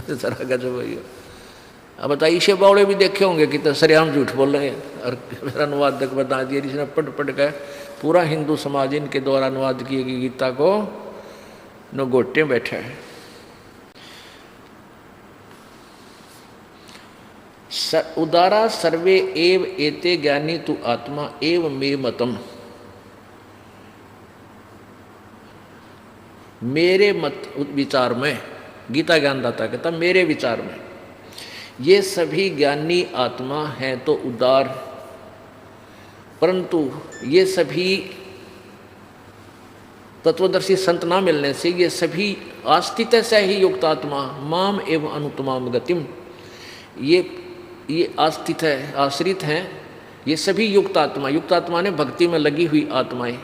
जरा गजब भैया। अब बताइए, ईशे बावड़े भी देखे होंगे कि तो सरेआम झूठ बोल रहे हैं। और मेरा अनुवादक बता दिया जिसने पढ़ पढ़ कर पूरा हिंदू समाज इनके द्वारा अनुवाद किए गई गीता को न गोटे बैठा है। उदारा सर्वे एव एते ज्ञानी तु आत्मा एव मे मतम। मेरे मत विचार में, गीता ज्ञानदाता कहता मेरे विचार में ये सभी ज्ञानी आत्मा हैं तो उदार, परंतु ये सभी तत्वदर्शी संत ना मिलने से ये सभी आस्तित्व से ही युक्त आत्मा माम एवं अनुतमाम गतिम, ये आस्तित है, आश्रित हैं ये सभी युक्त आत्मा ने भक्ति में लगी हुई आत्माएं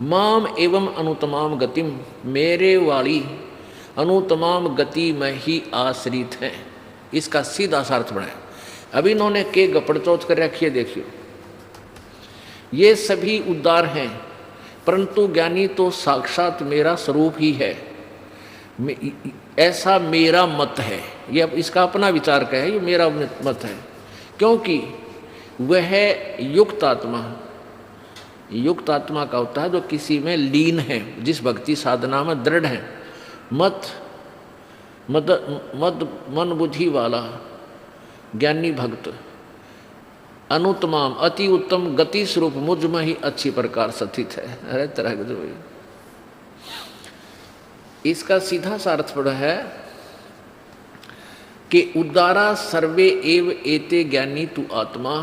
माम एवं अनुतमाम गतिम, मेरे वाली अनुतमाम गति में ही आश्रित हैं। इसका सीधा सा अर्थ बनाया। अभी इन्होंने के गपड़ चौथ कर रखी है, देखिए ये सभी उदार हैं परंतु ज्ञानी तो साक्षात मेरा स्वरूप ही है, ऐसा मेरा मत है। ये अब इसका अपना विचार का है, ये मेरा मत है, क्योंकि वह युक्त आत्मा का होता है जो किसी में लीन है, जिस भक्ति साधना में दृढ़ है, मन बुद्धि वाला ज्ञानी भक्त अनुतमाम अति उत्तम गति स्वरूप मुझ में ही अच्छी प्रकार स्थित है। अरे तरह जो इसका सीधा सा अर्थ पड़ा है कि उदारा सर्वे एव एते ज्ञानी तु आत्मा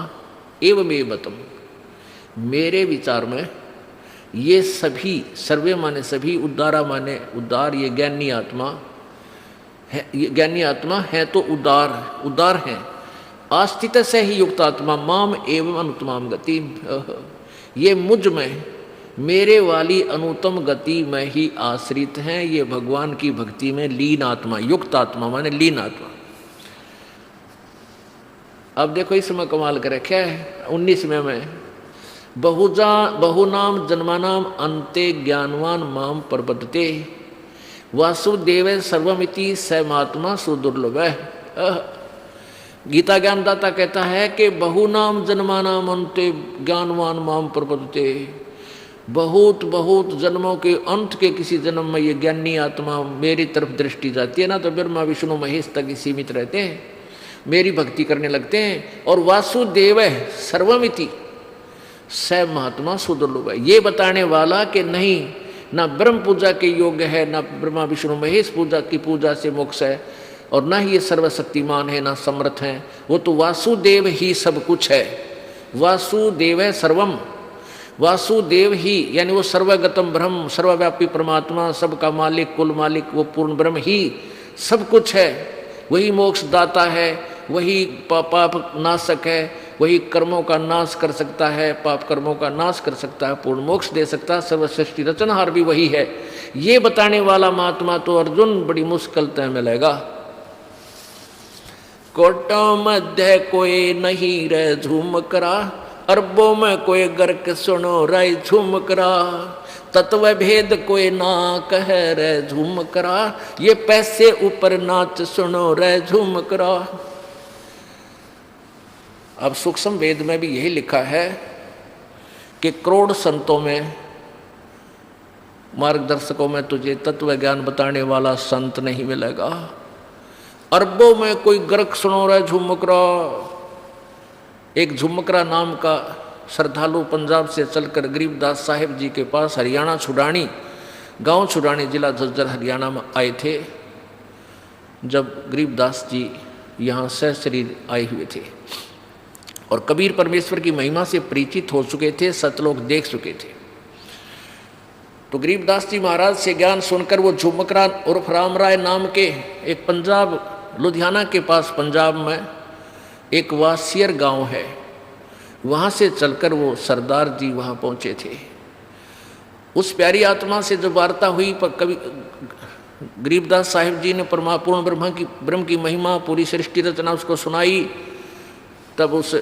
एव मे मतम, मेरे विचार में ये सभी, सर्वे माने सभी, उदारा माने उदार, ये ज्ञानी आत्मा है, ये ज्ञानी आत्मा है तो उदार हैं, आस्तित्व से ही युक्त आत्मा माम एवं अनुतमाम गति, ये मुझ में मेरे वाली अनुतम गति में ही आश्रित हैं, ये भगवान की भक्ति में लीन आत्मा, युक्त आत्मा माने लीन आत्मा। अब देखो इसमें कमाल करे क्या है 19वें में, बहुनाम जन्मानाम अंते ज्ञानवान माम प्रपद्यते वासुदेव सर्वमिति सैमात्मा सुदुर्लभ है। गीता ज्ञानदाता कहता है कि बहुनाम जन्मानाम अंते ज्ञानवान माम प्रपद्यते, बहुत जन्मों के अंत के किसी जन्म में ये ज्ञानी आत्मा मेरी तरफ दृष्टि जाती है ना, तो ब्रह्मा विष्णु महेश तक ही सीमित रहते हैं, मेरी भक्ति करने लगते हैं। और वासुदेव सर्वमिति स महात्मा सुदुर्लभ है, ये बताने वाला कि नहीं ना ब्रह्म पूजा के योग्य है, ना ब्रह्मा विष्णु महेश पूजा की पूजा से मोक्ष है, और ना ही ये सर्वशक्तिमान है, ना समर्थ है, वो तो वासुदेव ही सब कुछ है। वासुदेव है सर्वम, वासुदेव ही यानी वो सर्वगतम ब्रह्म, सर्वव्यापी परमात्मा, सबका मालिक, कुल मालिक, वो पूर्ण ब्रह्म ही सब कुछ है। वही मोक्ष दाता है, वही पाप नाशक है, वही कर्मों का नाश कर सकता है, पाप कर्मों का नाश कर सकता है, पूर्ण मोक्ष दे सकता है, सर्वसृष्टि रचनहार भी वही है। ये बताने वाला महात्मा तो अर्जुन बड़ी मुश्किलता में लेगा। कोटों मध्य कोई नहीं रह झूम करा, अरबों में कोई गर्क सुनो राय झूम करा, तत्व भेद कोई ना कह रे झूम करा, ये पैसे ऊपर नाच सुनो रे झूम करा। अब सूक्ष्म वेद में भी यही लिखा है कि करोड़ संतों में, मार्गदर्शकों में तुझे तत्व ज्ञान बताने वाला संत नहीं मिलेगा। अरबों में कोई गर्क सुनो रे झुमकरा। एक झुमकरा नाम का श्रद्धालु पंजाब से चलकर गरीबदास साहिब जी के पास हरियाणा छुड़ानी, गांव छुड़ानी, जिला झज्जर हरियाणा में आए थे। जब गरीबदास जी यहाँ सशरीर आए हुए थे और कबीर परमेश्वर की महिमा से परिचित हो चुके थे, सतलोक देख चुके थे, तो गरीबदास जी महाराज से ज्ञान सुनकर वो झुमकरा उर्फ राम राय नाम के एक पंजाब, लुधियाना के पास पंजाब में एक वासियर गांव है, वहाँ से चलकर वो सरदार जी वहाँ पहुँचे थे। उस प्यारी आत्मा से जब वार्ता हुई, पर कभी गरीबदास साहिब जी ने पूर्ण ब्रह्म की महिमा, पूरी सृष्टि रचना उसको सुनाई, तब उस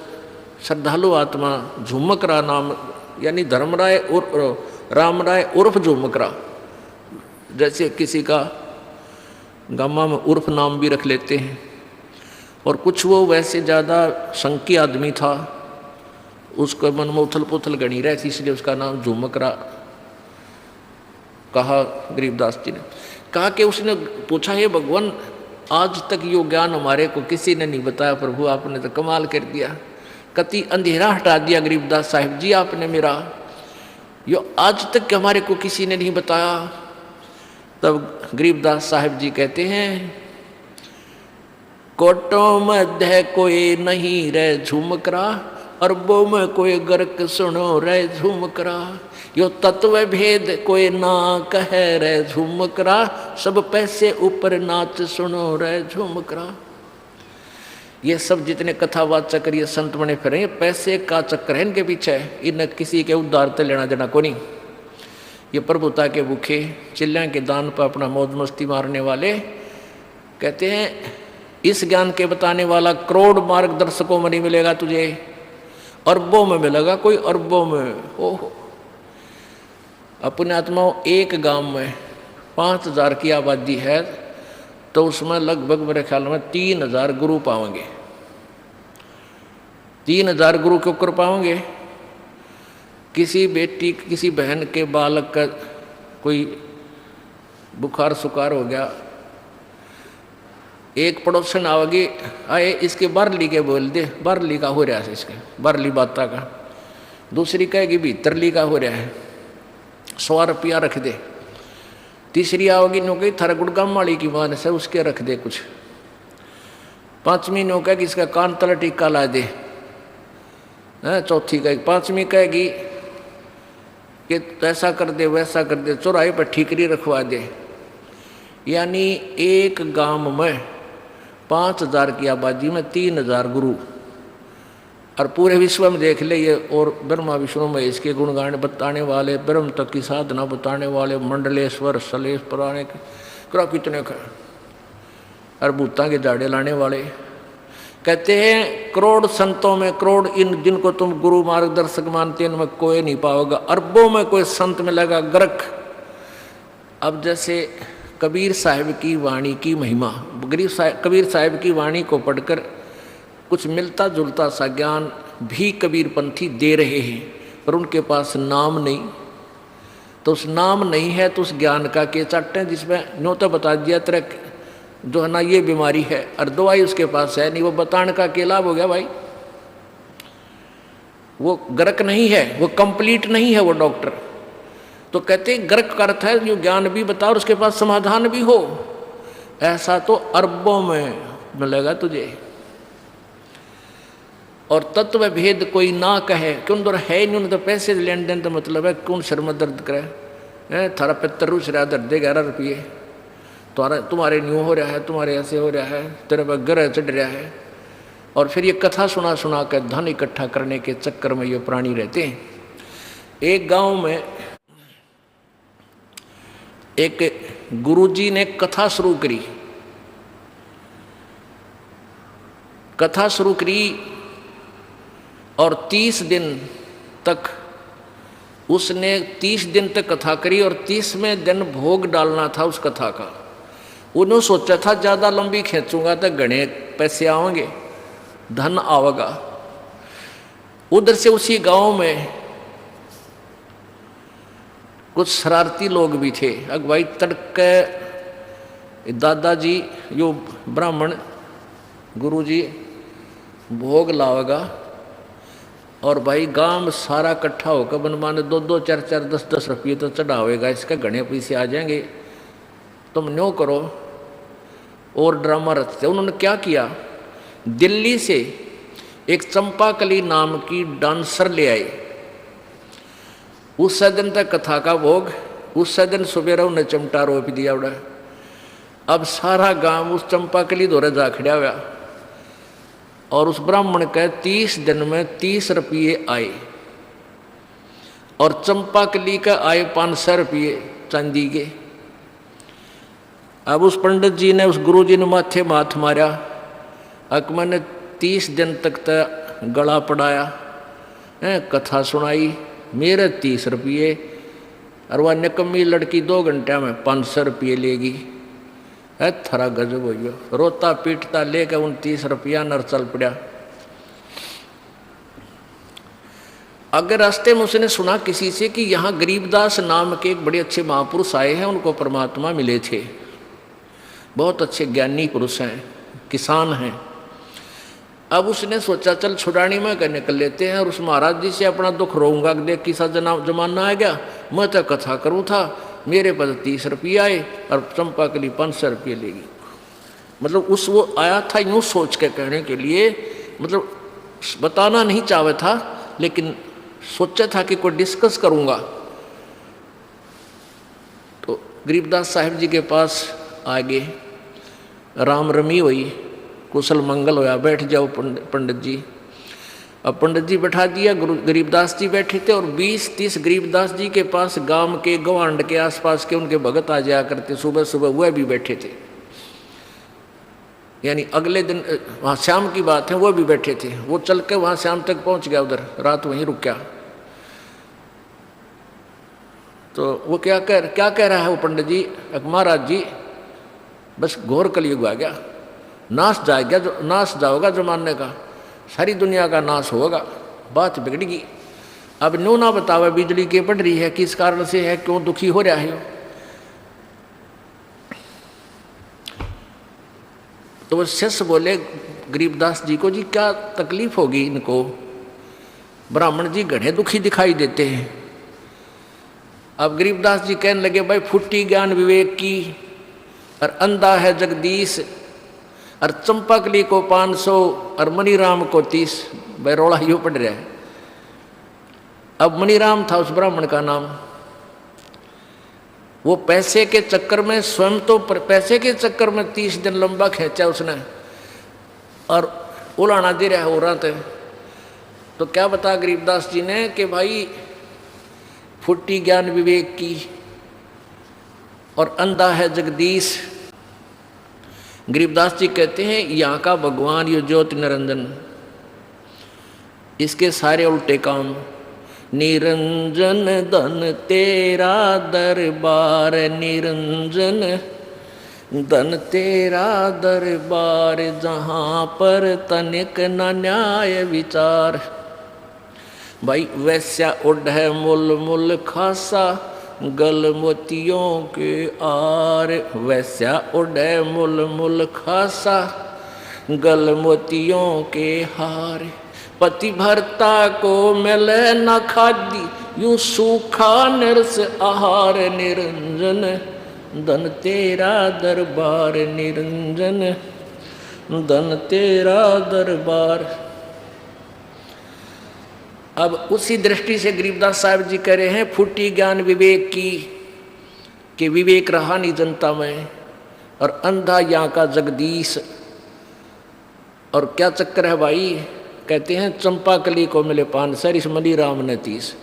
श्रद्धालु आत्मा झुमकरा नाम यानी धर्मराय और राम राय उर्फ झुमकरा, जैसे किसी का गामा में उर्फ नाम भी रख लेते हैं। और कुछ वो वैसे ज़्यादा संकी आदमी था, उसको मन में उथल पुथल गणी रही थी, इसलिए उसका नाम झुमकरा कहा। गरीबदास जी ने कहा कि उसने पूछा, हे भगवान, आज तक यो ज्ञान हमारे को किसी ने नहीं बताया, प्रभु आपने तो कमाल कर दिया, कति अंधेरा हटा दिया गरीबदास साहिब जी आपने मेरा, यो आज तक हमारे को किसी ने नहीं बताया। तब गरीबदास साहिब जी कहते हैं, कोटों मध्य कोई नहीं रे झुमकरा, अरबों में कोई गर्क सुनो रे झुमकरा, यो तत्व भेद कोई ना कहे रे झुमकरा, सब पैसे ऊपर नाच सुनो रे झुमकरा। ये सब जितने कथावाचक ये संत बने फिरे, पैसे का चक्कर है इनके पीछे, इन किसी के उद्धार से लेना देना को नहीं। ये प्रभुता के भूखे, चिल्लियाँ के दान पर अपना मौज मस्ती मारने वाले। कहते हैं इस ज्ञान के बताने वाला करोड़ मार्गदर्शकों में नहीं मिलेगा तुझे, अरबों में मिलेगा, कोई अरबों में। ओहो, अपने आत्माओं एक गांव में 5000 की आबादी है, तो उसमें लगभग मेरे ख्याल में 3000 गुरु पाओगे। 3000 गुरु क्यों कर पाओगे? किसी बेटी किसी बहन के बालक का कोई बुखार सुखार हो गया, एक पड़ोसन आओगे, आए इसके बारली के बोल दे, बारली का हो रहा है, इसके बारली बाता का। दूसरी कहेगी भीतरली का हो रहा है, 100 रुपया रख दे। तीसरी आओगी नो कही थारा गुड़गाम वाली की मान से उसके रख दे कुछ। 5वीं नो कहेगी इसका कान तला टीका ला दे। चौथी कहेगी, 5वीं कहेगी कि ऐसा कर दे वैसा कर दे, चौराहे पर ठीकरी रखवा दे। यानी एक गांव में 5000 की आबादी में 3000 गुरु, और पूरे विश्व में देख ले ये, और ब्रह्मा विष्णु में इसके गुणगान बताने वाले, ब्रह्म तक की साधना बताने वाले, मंडलेश्वर सलेश पुराने कितने और भूता के जाड़े लाने वाले। कहते हैं करोड़ संतों में, करोड़ इन जिनको तुम गुरु मार्गदर्शक मानते हैं, इनमें कोई नहीं पाओगा। अरबों में कोई संत मिलेगा गर्क। अब जैसे कबीर साहिब की वाणी की महिमा, कबीर साहिब की वाणी को पढ़कर कुछ मिलता जुलता सा ज्ञान भी कबीरपंथी दे रहे हैं, पर उनके पास नाम नहीं। तो उस नाम नहीं है तो उस ज्ञान का के चाटे, जिसमें न्यों तो बता दिया तरह जो है ना ये बीमारी है, और दवाई उसके पास है नहीं, वो बताने का के लाभ हो गया भाई। वो गर्क नहीं है, वो कंप्लीट नहीं है वो डॉक्टर। तो कहते हैं गर्क का अर्थ है जो ज्ञान भी बता और उसके पास समाधान भी हो। ऐसा तो अरबों में मिलेगा तुझे। और तत्व भेद कोई ना कहे, क्यों दर है नहीं, तो पैसे लेन देन तो मतलब है, कौन सिर में दर्द करे, थारा पितर रूस रहा दर्द दे 11 रुपये, तुम्हारे न्यू हो रहा है, तुम्हारे ऐसे हो रहा है, तेरे पर ग्रह चढ़ रहा है। और फिर ये कथा सुना सुना कर धन इकट्ठा करने के चक्कर में ये प्राणी रहते हैं। एक गांव में एक गुरुजी ने कथा शुरू करी। कथा शुरू करी और 30 दिन तक उसने 30 दिन तक कथा करी, और 30वें दिन भोग डालना था उस कथा का। उन्होंने सोचा था ज़्यादा लंबी खींचूंगा तो घने पैसे आवेंगे, धन आवेगा। उधर से उसी गांव में कुछ शरारती लोग भी थे। अगवाई तड़के दादाजी यो ब्राह्मण गुरुजी भोग लावेगा, और भाई गांव में सारा इकट्ठा होकर बनमाने 2-2, 4-4, 10-10 रुपये तो चढ़ावेगा, इसका घने पैसे आ जाएंगे, तुम न्यों करो। और ड्रामा रचते। उन्होंने क्या किया, दिल्ली से एक चंपाकली नाम की डांसर ले आए। उस दिन तक कथा का भोग, उस दिन सुबह उन्हें चमटा रोप दिया उड़ा। अब सारा गांव उस चंपाकली दौरे जा खड़ा हुआ, और उस ब्राह्मण के 30 दिन में 30 रुपये आए, और चंपाकली का आए 500 रुपये चांदी के। अब उस पंडित जी ने उस गुरु जी ने माथे माथ मारा, अकमन ने 30 दिन तक तो गला पड़ाया, कथा सुनाई, मेरे 30 रुपये, और वह निकम्मी लड़की 2 घंटे में 500 रुपये लेगी। है थरा गजब हो गयो, रोता पीटता लेके 29 रुपया नर चल पड़ा। अगर रास्ते में उसने सुना किसी से कि यहाँ गरीबदास नाम के एक बड़े अच्छे महापुरुष आए हैं, उनको परमात्मा मिले थे, बहुत अच्छे ज्ञानी पुरुष हैं, किसान हैं। अब उसने सोचा चल छुड़ानी में कर निकल लेते हैं और उस महाराज जी से अपना दुख रोऊंगा, देख किसा जमाना आ गया, मैं तो कथा करूँ था, मेरे पास 30 रुपये आए और चंपा के लिए 500 रुपये लेगी। मतलब उस वो आया था यूँ सोच के कहने के लिए, मतलब बताना नहीं चाहे था, लेकिन सोचा था कि कोई डिस्कस करूँगा। तो गरीबदास साहिब जी के पास आगे राम रमी हुई, कुशल मंगल होया, बैठ जाओ पंडित जी। अब पंडित जी बैठा दिया, गरीबदास जी बैठे थे और 20-30 गरीबदास जी के पास गांव के गवांड के आसपास के उनके भगत आ जाया करते, सुबह सुबह वह भी बैठे थे। यानी अगले दिन वहाँ शाम की बात है, वो भी बैठे थे। वो चल के वहाँ शाम तक पहुँच गया, उधर रात वहीं रुक गया। तो वो क्या कह रहा है वो पंडित जी, महाराज जी बस घोर कलयुग आ गया, नाश जाओगा जमाने का, सारी दुनिया का नाश होगा, बात बिगड़ेगी। अब नो ना बतावा बिजली के पड़ रही है, किस कारण से है, क्यों दुखी हो रहा है। तो वो शिष्य बोले गरीबदास जी को, जी क्या तकलीफ होगी इनको, ब्राह्मण जी घने दुखी दिखाई देते हैं। अब गरीबदास जी कहने लगे, भाई फुट्टी ज्ञान विवेक की, और अंधा है जगदीश, और चंपाकली को 500 और मनीराम को 30। भाई रोड़ा यूँ पड़ रहा है। अब मनीराम था उस ब्राह्मण का नाम। वो पैसे के चक्कर में, स्वयं तो पैसे के चक्कर में 30 दिन लंबा खींचा उसने, और उलाना दे रहा हो रहा था। तो क्या बता गरीबदास जी ने कि भाई फुट्टी ज्ञान विवेक की और अंधा है जगदीश। गरीबदास जी कहते हैं यहाँ का भगवान यो ज्योति निरंजन, इसके सारे उल्टे काम। निरंजन धन तेरा दरबार, निरंजन धन तेरा दरबार, जहाँ पर तनिक न न्याय विचार। भाई वैश्या उड है मुल मुल खासा, गल मोतियों के आर। वैश्या उड़े मुल मुल खासा, गल मोतियों के हार। पति भरता को मिले न खादी, यूं सूखा निरस आहार। निरंजन धन तेरा दरबार, निरंजन धन तेरा दरबार। अब उसी दृष्टि से गरीबदास साहब जी कह रहे हैं फुट्टी ज्ञान विवेक की, कि विवेक रहा नहीं जनता में, और अंधा यहाँ का जगदीश। और क्या चक्कर है भाई, कहते हैं चंपाकली को मिले 500, इस मनीराम ने 30।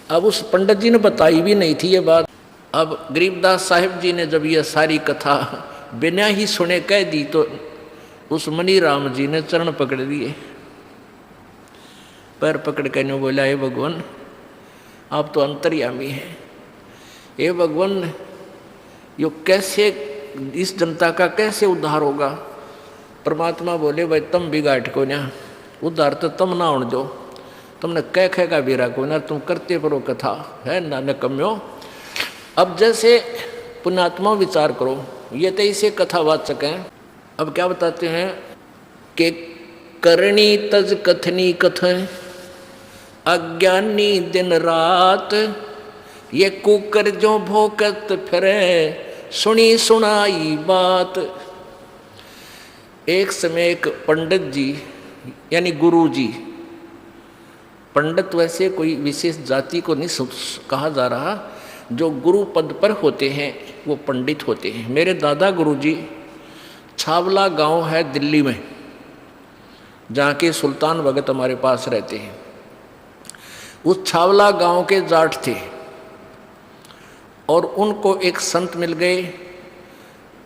अब उस पंडित जी ने बताई भी नहीं थी ये बात। अब गरीबदास साहिब जी ने जब यह सारी कथा बिना ही सुने कह दी, तो उस मनीराम जी ने चरण पकड़ दिए, पैर पकड़ के नो बोला, हे भगवान आप तो अंतर्यामी हैं, हे भगवान यो कैसे, इस जनता का कैसे उद्धार होगा। परमात्मा बोले, भाई तुम बिगाड़ को ना उद्धार तो तुम ना होने दो, तुमने कह का बेरा को ना, तुम करते परो कथा है ना नकम्यो। अब जैसे पुण्यात्मा विचार करो, ये तो इसे कथावाचक हैं। अब क्या बताते हैं कि करणी तज कथनी कथन, अज्ञानी दिन रात, ये कुकर जो भोकत फिरे, सुनी सुनाई बात। एक समय एक पंडित जी यानी गुरु जी, पंडित वैसे कोई विशेष जाति को नहीं कहा जा रहा, जो गुरु पद पर होते हैं वो पंडित होते हैं। मेरे दादा गुरु जी छावला गांव है दिल्ली में, जहाँ के सुल्तान भगत हमारे पास रहते हैं। उस छावला गांव के जाट थे और उनको एक संत मिल गए।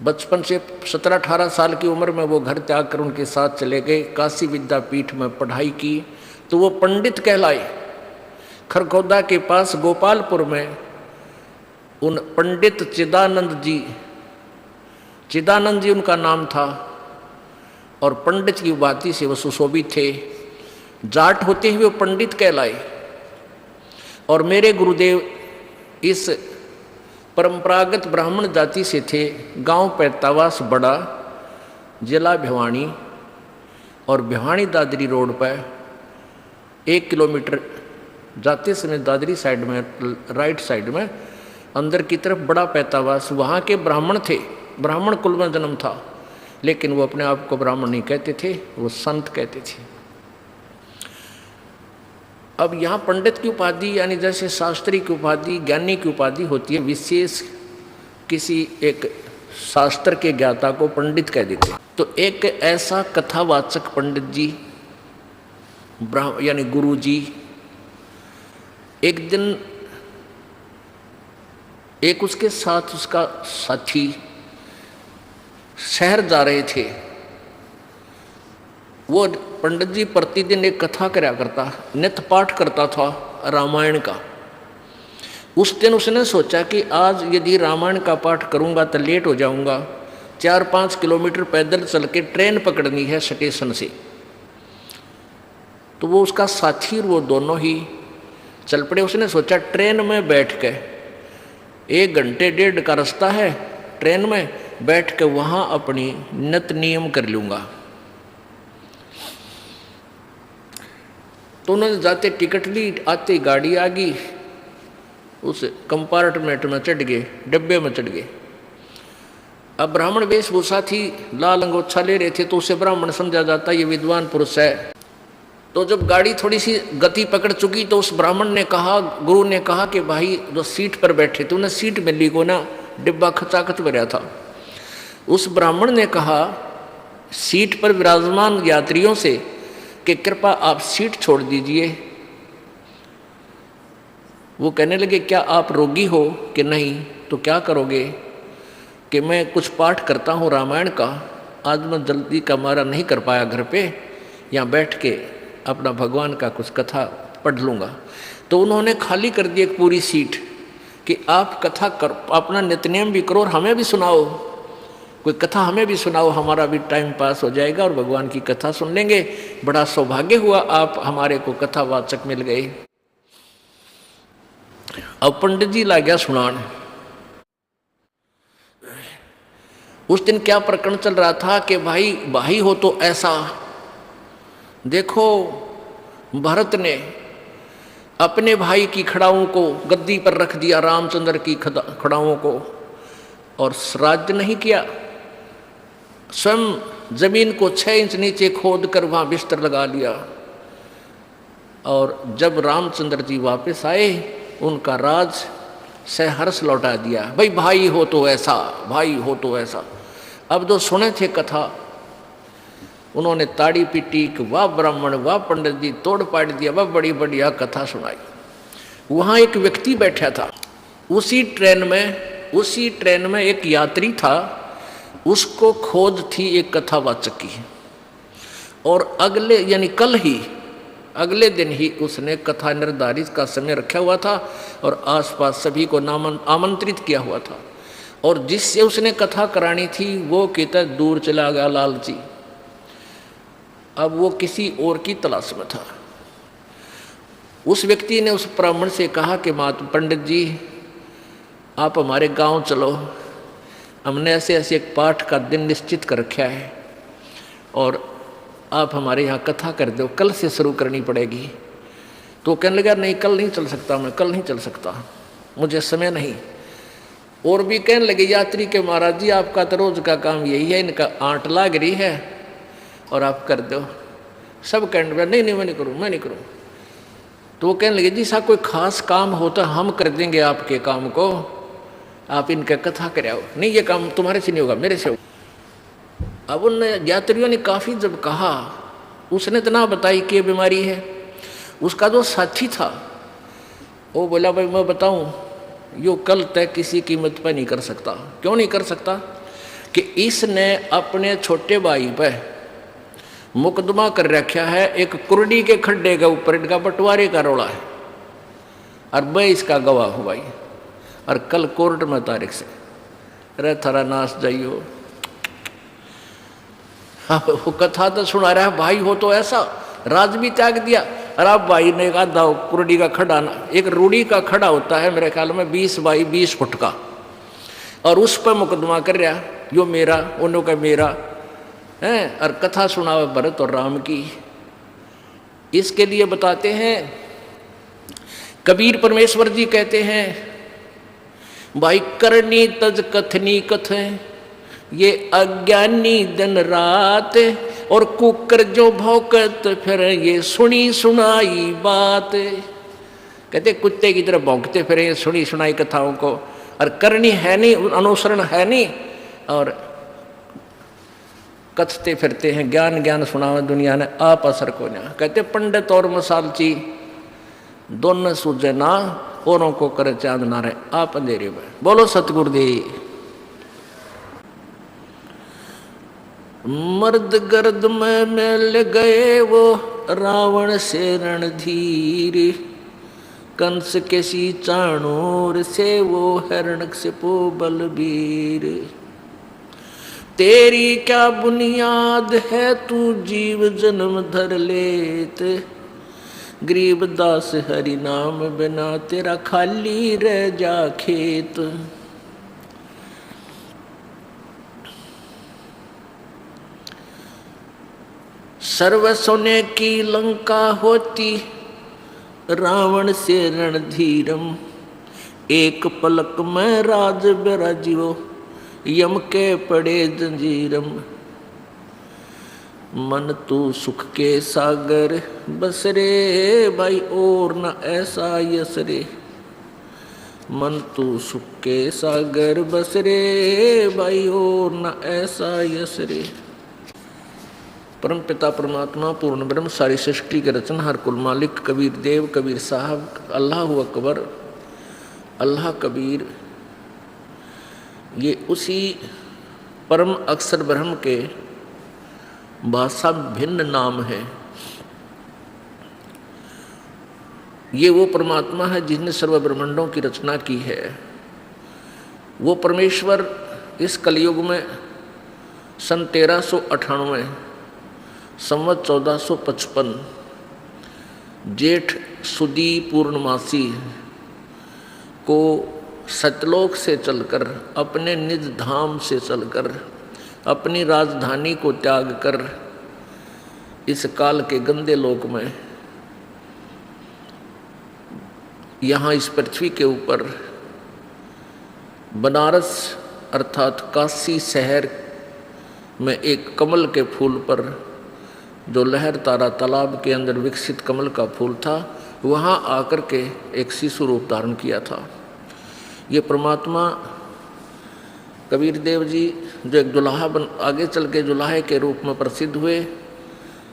बचपन से 17-18 साल की उम्र में वो घर त्याग कर उनके साथ चले गए, काशी विद्यापीठ में पढ़ाई की, तो वो पंडित कहलाए। खरगोदा के पास गोपालपुर में उन पंडित चिदानंद जी चिदानंद जी उनका नाम था और पंडित की उपाधि से वो सुशोभित थे। जाट होते हुए पंडित कहलाए। और मेरे गुरुदेव इस परंपरागत ब्राह्मण जाति से थे। गांव पैतावास बड़ा, जिला भिवानी, और भिवानी दादरी रोड पर 1 किलोमीटर जाते समय दादरी साइड में, राइट साइड में अंदर की तरफ बड़ा पैतावास, वहाँ के ब्राह्मण थे। ब्राह्मण कुल में जन्म था, लेकिन वो अपने आप को ब्राह्मण नहीं कहते थे, वो संत कहते थे। अब यहाँ पंडित की उपाधि यानी जैसे शास्त्री की उपाधि, ज्ञानी की उपाधि होती है, विशेष किसी एक शास्त्र के ज्ञाता को पंडित कह देते हैं। तो एक ऐसा कथावाचक पंडित जी यानी गुरु जी एक दिन एक उसके साथ उसका साथी शहर जा रहे थे। वो पंडित जी प्रतिदिन एक कथा कराया करता, नित्य पाठ करता था रामायण का। उस दिन उसने सोचा कि आज यदि रामायण का पाठ करूंगा तो लेट हो जाऊंगा, 4-5 किलोमीटर पैदल चल के ट्रेन पकड़नी है स्टेशन से। तो वो उसका साथी और वो दोनों ही चल पड़े। उसने सोचा ट्रेन में बैठ के 1 घंटे 1.5 का रास्ता है, ट्रेन में बैठ के वहाँ अपनी नित्य नियम कर लूँगा। तो उन्होंने जाते टिकट ली, आते गाड़ी आ गई, उस कंपार्टमेंट में चढ़ गए, डब्बे में चढ़ गए। अब ब्राह्मण वेशभूषा थी, लाल अंगोछा ले रहे थे, तो उसे ब्राह्मण समझा जाता ये विद्वान पुरुष है। तो जब गाड़ी थोड़ी सी गति पकड़ चुकी तो उस ब्राह्मण ने कहा, गुरु ने कहा कि भाई जो सीट पर बैठे थे उन्हें सीट मिली को ना, डिब्बा खचाखच भरा था। उस ब्राह्मण ने कहा सीट पर विराजमान यात्रियों से कि कृपा आप सीट छोड़ दीजिए। वो कहने लगे क्या आप रोगी हो कि नहीं? तो क्या करोगे? कि मैं कुछ पाठ करता हूँ रामायण का, आज मैं जल्दी का मारा नहीं कर पाया घर पे, यहाँ बैठ के अपना भगवान का कुछ कथा पढ़ लूँगा। तो उन्होंने खाली कर दी एक पूरी सीट कि आप कथा कर, अपना नित्यनेम भी करो और हमें भी सुनाओ, कोई कथा हमें भी सुनाओ, हमारा भी टाइम पास हो जाएगा और भगवान की कथा सुन लेंगे। बड़ा सौभाग्य हुआ आप हमारे को कथावाचक मिल गए। अब पंडित जी ला गया सुनान। उस दिन क्या प्रकरण चल रहा था कि भाई भाई हो तो ऐसा। देखो भरत ने अपने भाई की खड़ाओं को गद्दी पर रख दिया, रामचंद्र की खड़ाओं को, और श्राद्ध नहीं किया। स्वयं जमीन को 6 इंच नीचे खोद कर वहाँ बिस्तर लगा लिया। और जब रामचंद्र जी वापस आए उनका राज सहर्ष लौटा दिया। भाई भाई हो तो ऐसा, भाई हो तो ऐसा। अब जो सुने थे कथा उन्होंने ताड़ी पीटी कि वाह ब्राह्मण, वाह पंडित जी, तोड़ पाड़ दिया, वाह बड़ी बढ़िया कथा सुनाई। वहाँ एक व्यक्ति बैठा था उसी ट्रेन में एक यात्री था, उसको खोज थी एक कथावाचक की। और अगले दिन ही उसने कथा निर्धारित का समय रखा हुआ था और आसपास सभी को आमंत्रित किया हुआ था। और जिससे उसने कथा करानी थी वो कितना दूर चला गया लालची। अब वो किसी और की तलाश में था। उस व्यक्ति ने उस ब्राह्मण से कहा कि पंडित जी आप हमारे गांव चलो, हमने ऐसे ऐसे एक पाठ का दिन निश्चित कर रखा है और आप हमारे यहाँ कथा कर दो, कल से शुरू करनी पड़ेगी। तो कहने लगा नहीं कल नहीं चल सकता, मैं कल नहीं चल सकता, मुझे समय नहीं। और भी कहने लगे यात्री के महाराज जी आपका तो रोज का काम यही है, इनका आंट लाग रही है और आप कर दो। सब कहने लगे नहीं मैं नहीं करूँ। तो वो कहने लगे जी साहब कोई खास काम हो तो हम कर देंगे आपके काम को, आप इनका कथा कराओ। नहीं ये काम तुम्हारे से नहीं होगा, मेरे से होगा। अब उन यात्रियों ने काफ़ी जब कहा, उसने तो ना बताई कि बीमारी है। उसका जो साथी था वो बोला भाई मैं बताऊं, यो कल तक किसी कीमत पर नहीं कर सकता। क्यों नहीं कर सकता? कि इसने अपने छोटे भाई पर मुकदमा कर रखा है एक कुर्डी के खड्डे के ऊपर, इनका बंटवारे का रोड़ा है और मैं इसका गवाह हूँ भाई। और कल कोर्ट में तारीख से अरे थारा नाश जाइयो, वो कथा तो सुना रहा है, भाई हो तो ऐसा, राज भी त्याग दिया। और अब भाई ने कहा दाव कुरडी का खड़ा, एक रूढ़ी का खड़ा होता है मेरे ख्याल में 20 बाई 20 फुट का, और उस पर मुकदमा कर रहा, यो मेरा उन्हों का मेरा है। और कथा सुनावे भरत और राम की। इसके लिए बताते हैं कबीर परमेश्वर जी कहते हैं, भाई करनी तज कथनी कथ, ये अज्ञानी दिन रात, और कुकर जो भौंकत फिर ये सुनी सुनाई बात। कहते कुत्ते की तरह भौंकते फिर ये सुनी सुनाई कथाओं को, और करनी है नहीं, अनुसरण है नहीं, और कथते फिरते हैं, ज्ञान ज्ञान सुनावे दुनिया ने आप असर को ना। कहते पंडित और मसालची दोनों सूझे ना, औरों को करे चांद ना रहे, आप अंधेरे में। बोलो सतगुरुदेव। मर्द गर्द में मिल गए वो रावण से रणधीर, कंस के सी चाणूर से वो हिरण्यकशिपु बलबीर। तेरी क्या बुनियाद है तू जीव जन्म धर लेत, गरीबदास हरि नाम बिना तेरा खाली रह जा खेत। सर्व सोने की लंका होती रावण से रणधीरम, एक पलक में राज बिराजियो यम के पड़े जंजीरम। मन तू सुख के सागर बसरे भाई और न ऐसा यसरे, मन तू सुख के सागर बसरे भाई और न ऐसा यसरे। परम पिता परमात्मा पूर्ण ब्रह्म सारी सृष्टि के रचनहार कुल मालिक कबीर देव कबीर साहब अल्लाह अकबर अल्लाह कबीर, ये उसी परम अक्षर ब्रह्म के भाषा भिन्न नाम है। ये वो परमात्मा है जिसने सर्व ब्रह्मांडों की रचना की है। वो परमेश्वर इस कलयुग में सन 1398 संवत 1455 जेठ सुदी पूर्णमासी को सतलोक से चलकर, अपने निज धाम से चलकर, अपनी राजधानी को त्याग कर इस काल के गंदे लोक में यहाँ इस पृथ्वी के ऊपर बनारस अर्थात काशी शहर में एक कमल के फूल पर, जो लहर तारा तालाब के अंदर विकसित कमल का फूल था, वहाँ आकर के एक शिशु रूप धारण किया था। ये परमात्मा कबीर देव जी जो एक जुलाहा आगे चल के जुलाहे के रूप में प्रसिद्ध हुए,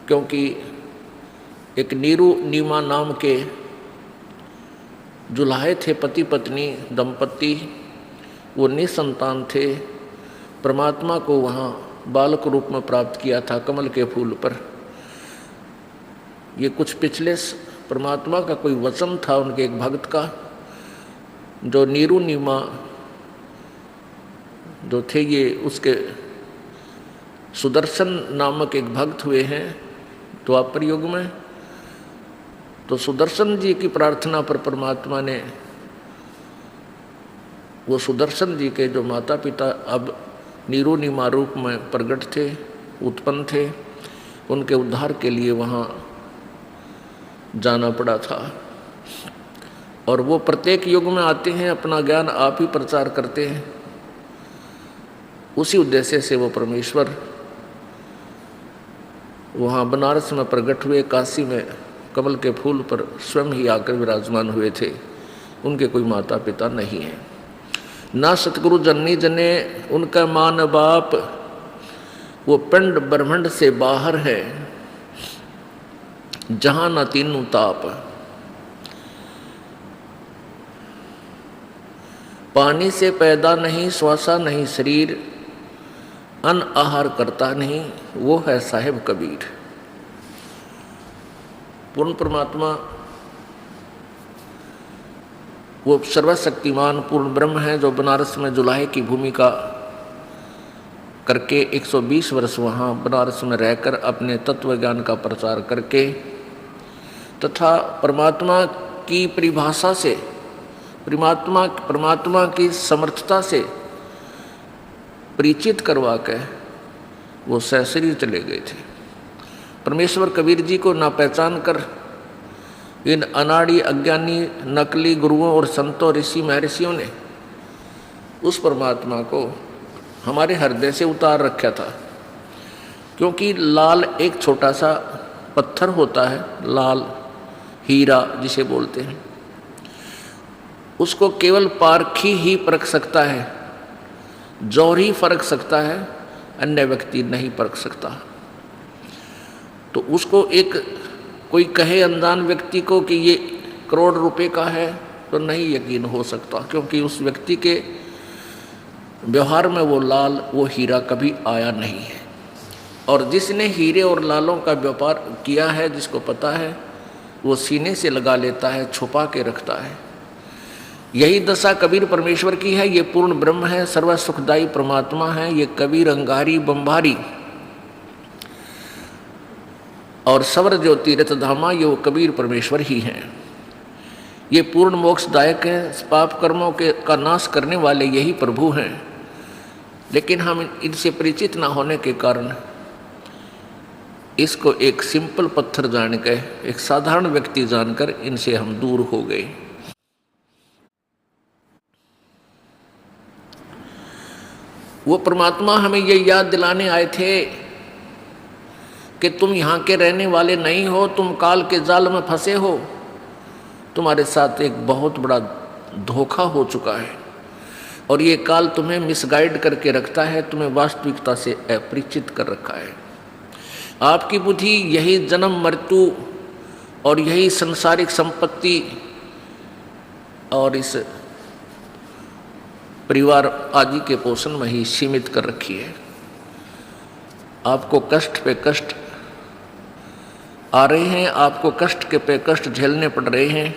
क्योंकि एक नीरू नीमा नाम के जुलाहे थे, पति पत्नी दंपति, वो निसंतान थे। परमात्मा को वहाँ बालक रूप में प्राप्त किया था कमल के फूल पर। ये कुछ पिछले परमात्मा का कोई वचन था उनके एक भक्त का, जो नीरू नीमा जो थे, ये उसके सुदर्शन नामक एक भक्त हुए हैं द्वापर युग में। तो सुदर्शन जी की प्रार्थना पर परमात्मा ने वो सुदर्शन जी के जो माता पिता अब नीरू नीमा रूप में प्रकट थे, उत्पन्न थे, उनके उद्धार के लिए वहाँ जाना पड़ा था। और वो प्रत्येक युग में आते हैं, अपना ज्ञान आप ही प्रचार करते हैं। उसी उद्देश्य से वो परमेश्वर वहाँ बनारस में प्रकट हुए, काशी में कमल के फूल पर स्वयं ही आकर विराजमान हुए थे। उनके कोई माता पिता नहीं हैं, ना सतगुरु जननी जने उनका मान बाप, वो पिंड ब्रह्मांड से बाहर है जहाँ न तीनों ताप। पानी से पैदा नहीं, श्वासा नहीं शरीर, अन्न आहार करता नहीं, वो है साहिब कबीर। पूर्ण परमात्मा वो सर्वशक्तिमान पूर्ण ब्रह्म है, जो बनारस में जुलाहे की भूमिका करके 120 वर्ष वहाँ बनारस में रहकर अपने तत्व ज्ञान का प्रचार करके तथा परमात्मा की परिभाषा से, परमात्मा की समर्थता से परिचित करवा के वो सशरीर चले गए थे। परमेश्वर कबीर जी को ना पहचान कर इन अनाड़ी अज्ञानी नकली गुरुओं और संतों ऋषि महर्षियों ने उस परमात्मा को हमारे हृदय से उतार रखा था। क्योंकि लाल एक छोटा सा पत्थर होता है, लाल हीरा जिसे बोलते हैं, उसको केवल पारखी ही परख सकता है, जौहरी फर्क सकता है, अन्य व्यक्ति नहीं परख सकता। तो उसको एक कोई कहे अनजान व्यक्ति को कि ये करोड़ रुपए का है तो नहीं यकीन हो सकता, क्योंकि उस व्यक्ति के व्यवहार में वो लाल, वो हीरा कभी आया नहीं है। और जिसने हीरे और लालों का व्यापार किया है, जिसको पता है, वो सीने से लगा लेता है, छुपा के रखता है। यही दशा कबीर परमेश्वर की है। ये पूर्ण ब्रह्म है, सर्व सुखदायी परमात्मा है। ये कबीर अंगारी बम्बारी और सवर ज्योति रथ धामा, ये वो कबीर परमेश्वर ही हैं। ये पूर्ण मोक्षदायक हैं, पाप कर्मों के का नाश करने वाले यही प्रभु हैं। लेकिन हम इनसे परिचित ना होने के कारण इसको एक सिंपल पत्थर जान के, एक साधारण व्यक्ति जानकर इनसे हम दूर हो गए। वो परमात्मा हमें ये याद दिलाने आए थे कि तुम यहाँ के रहने वाले नहीं हो, तुम काल के जाल में फंसे हो, तुम्हारे साथ एक बहुत बड़ा धोखा हो चुका है और ये काल तुम्हें मिसगाइड करके रखता है, तुम्हें वास्तविकता से अपरिचित कर रखा है। आपकी बुद्धि यही जन्म मृत्यु और यही संसारिक संपत्ति और इस परिवार आदि के पोषण में ही सीमित कर रखी है। आपको कष्ट पे कष्ट आ रहे हैं, आपको कष्ट के पे कष्ट झेलने पड़ रहे हैं,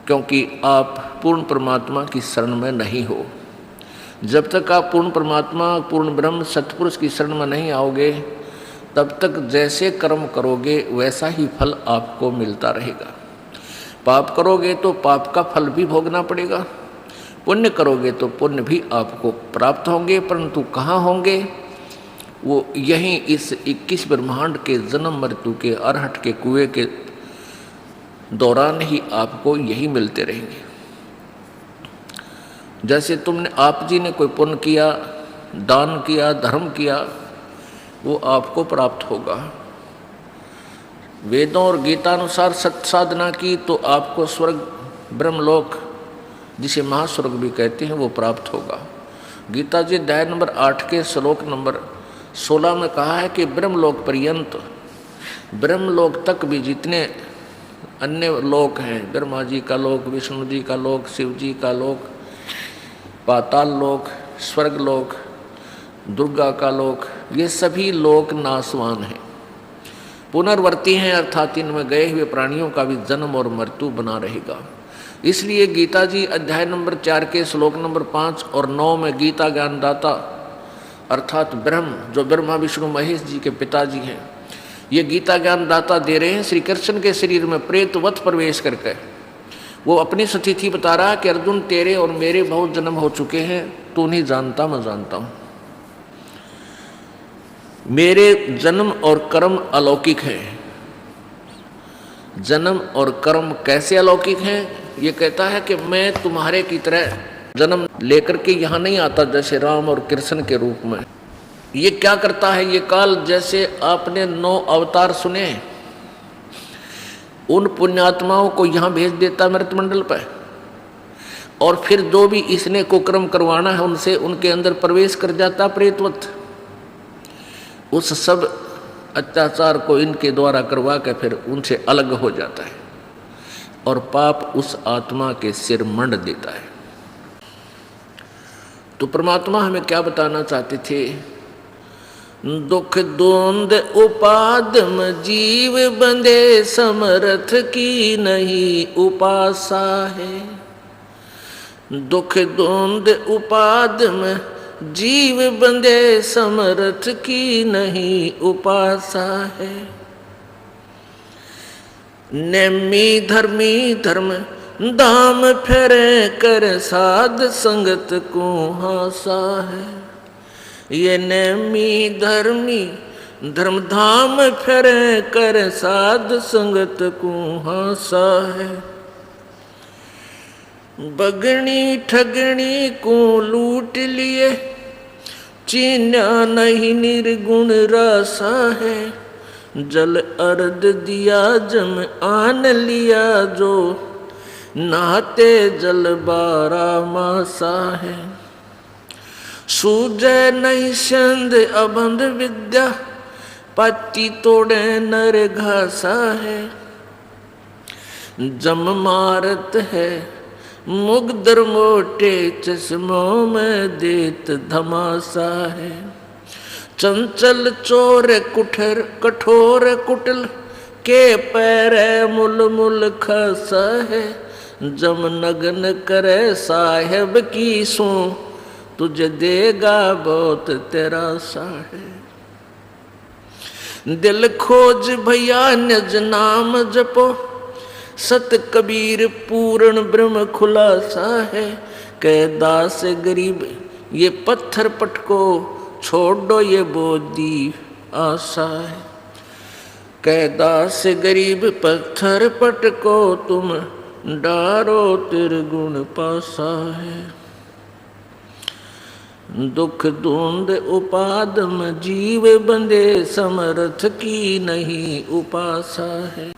क्योंकि आप पूर्ण परमात्मा की शरण में नहीं हो। जब तक आप पूर्ण परमात्मा, पूर्ण ब्रह्म सतपुरुष की शरण में नहीं आओगे, तब तक जैसे कर्म करोगे वैसा ही फल आपको मिलता रहेगा। पाप करोगे तो पाप का फल भी भोगना पड़ेगा, पुण्य करोगे तो पुण्य भी आपको प्राप्त होंगे, परंतु कहाँ होंगे? वो यहीं इस 21 ब्रह्मांड के जन्म मृत्यु के अरहट के कुएं के दौरान ही आपको यही मिलते रहेंगे। जैसे तुमने, आप जी ने कोई पुण्य किया, दान किया, धर्म किया, वो आपको प्राप्त होगा। वेदों और गीतानुसार सत्य साधना की तो आपको स्वर्ग ब्रह्मलोक, जिसे महास्वर्ग भी कहते हैं, वो प्राप्त होगा। गीता जी अध्याय नंबर 8 के श्लोक नंबर 16 में कहा है कि ब्रह्मलोक पर्यंत, ब्रह्मलोक तक भी जितने अन्य लोक हैं, ब्रह्मा जी का लोक, विष्णु जी का लोक, शिव जी का लोक, पाताल लोक, स्वर्ग लोक, दुर्गा का लोक, ये सभी लोक नाशवान हैं, पुनर्वर्ती हैं, अर्थात इनमें गए हुए प्राणियों का भी जन्म और मृत्यु बना रहेगा। इसलिए गीता जी अध्याय नंबर 4 के श्लोक नंबर 5 और 9 में गीता ज्ञानदाता अर्थात ब्रह्म, जो ब्रह्मा विष्णु महेश जी के पिताजी हैं, ये गीता ज्ञानदाता दे रहे हैं श्री कृष्ण के शरीर में प्रेतवत प्रवेश करके। वो अपनी स्थिति बता रहा है कि अर्जुन, तेरे और मेरे बहुत जन्म हो चुके हैं, तू नहीं जानता, मैं जानता हूँ। मेरे जन्म और कर्म अलौकिक हैं। जन्म और कर्म कैसे अलौकिक हैं? ये कहता है कि मैं तुम्हारे की तरह जन्म लेकर के यहाँ नहीं आता जैसे राम और कृष्ण के रूप में। ये क्या करता है? ये काल, जैसे आपने 9 अवतार सुने, उन पुण्यात्माओं को यहाँ भेज देता मृतमंडल पर, और फिर जो भी इसने कुकर्म करवाना है उनसे, उनके अंदर प्रवेश कर जाता प्रेतवत। उस सब अत्याचार को इनके द्वारा करवा के फिर उनसे अलग हो जाता है और पाप उस आत्मा के सिर मंड देता है। तो परमात्मा हमें क्या बताना चाहते थे? दुख द्वंद उपादम जीव बंधे, समर्थ की नहीं उपासा है। दुख द्वंद उपादम जीव बंधे समर्थ की नहीं उपासा है। नेमी धर्मी धर्म धाम फेरे कर साध संगत को हासा है। ये नेमी धर्मी धर्म धाम फेरे कर साध संगत को हासा है। बगनी ठगनी को लूट लिए चीन्या नहीं निर्गुण रासा है। जल अर्ध दिया जम आन लिया जो नहाते जल 12 मासा है। सूझे नहीं संध अबंध विद्या पत्ती तोड़े नर घासा है। जम मारत है मुगदर मोटे चश्मों में देत धमासा है। चंचल चोर कुठर कठोर कुटल के पैर मुल मुल खसा है। जम नगन करे साहेब की सो तुझे देगा बहुत तेरा सा है। दिल खोज भैया निज नाम जपो सत कबीर पूर्ण ब्रह्म खुलासा है। कह दास गरीब ये पत्थर पटको छोड़ दो ये बोधी आशा है। कह दास गरीब पत्थर पटको तुम डारो त्रिगुण पासा है। दुख धुंध उपादम जीव बंधे समर्थ की नहीं उपासा है।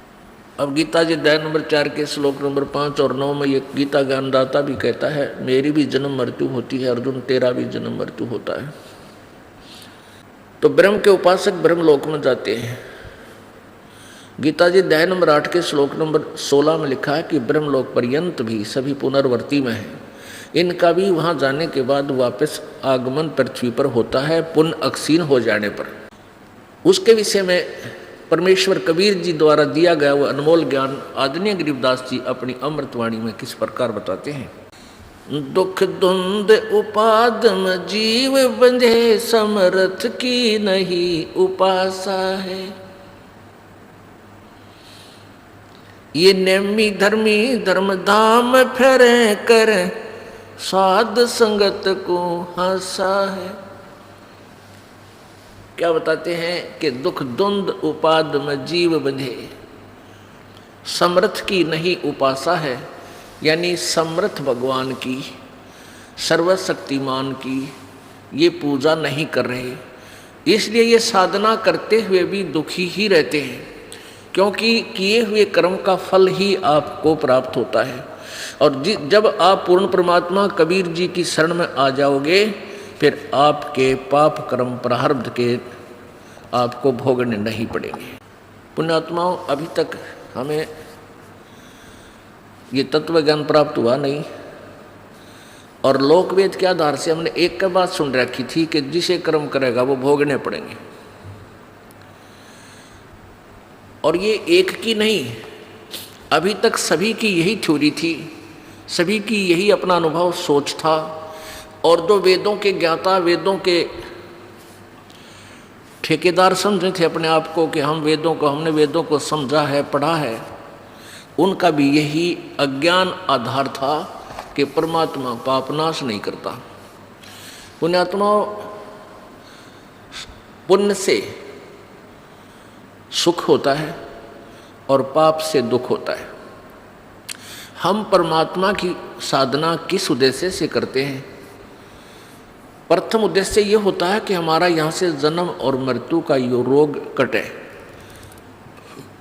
अब गीता जी अध्याय नंबर 4 के श्लोक नंबर 5 और 9 में ये गीता ज्ञानदाता भी कहता है मेरी भी जन्म मृत्यु होती है अर्जुन, तेरा भी जन्म मृत्यु होता है। तो ब्रह्म के उपासक ब्रह्मलोक में जाते हैं। गीता जी अध्याय नंबर 8 के श्लोक नंबर 16 में लिखा है कि ब्रह्मलोक पर्यंत भी सभी पुनर्वर्ती में है। इनका भी वहाँ जाने के बाद वापस आगमन पृथ्वी पर होता है पुनः अक्षीण हो जाने पर। उसके विषय में परमेश्वर कबीर जी द्वारा दिया गया वो अनमोल ज्ञान आदरणीय गरीबदास जी अपनी अमृतवाणी में किस प्रकार बताते हैं। दुख धुंध उपादम जीव बंधे समर्थ की नहीं उपासा है। ये नेमी धर्मी धर्म धाम फेरे कर साध संगत को हासा है। क्या बताते हैं कि दुख द्वंद उपाद में जीव बंधे समर्थ की नहीं उपासा है। यानी समर्थ भगवान की सर्वशक्तिमान की ये पूजा नहीं कर रहे, इसलिए ये साधना करते हुए भी दुखी ही रहते हैं, क्योंकि किए हुए कर्म का फल ही आपको प्राप्त होता है। और जब आप पूर्ण परमात्मा कबीर जी की शरण में आ जाओगे फिर आपके पाप कर्म प्रारब्ध के आपको भोगने नहीं पड़ेंगे। पुण्यात्माओं, अभी तक हमें ये तत्व ज्ञान प्राप्त हुआ नहीं और लोकवेद के आधार से हमने एक का बात सुन रखी थी कि जिसे कर्म करेगा वो भोगने पड़ेंगे। और ये एक की नहीं, अभी तक सभी की यही थ्योरी थी, सभी की यही अपना अनुभव सोच था। और जो वेदों के ज्ञाता वेदों के ठेकेदार समझे थे अपने आप को कि हमने वेदों को समझा है पढ़ा है, उनका भी यही अज्ञान आधार था कि परमात्मा पापनाश नहीं करता। पुण्यात्माओं, पुण्य से सुख होता है और पाप से दुख होता है। हम परमात्मा की साधना किस उद्देश्य से करते हैं? प्रथम उद्देश्य ये होता है कि हमारा यहाँ से जन्म और मृत्यु का ये रोग कटे।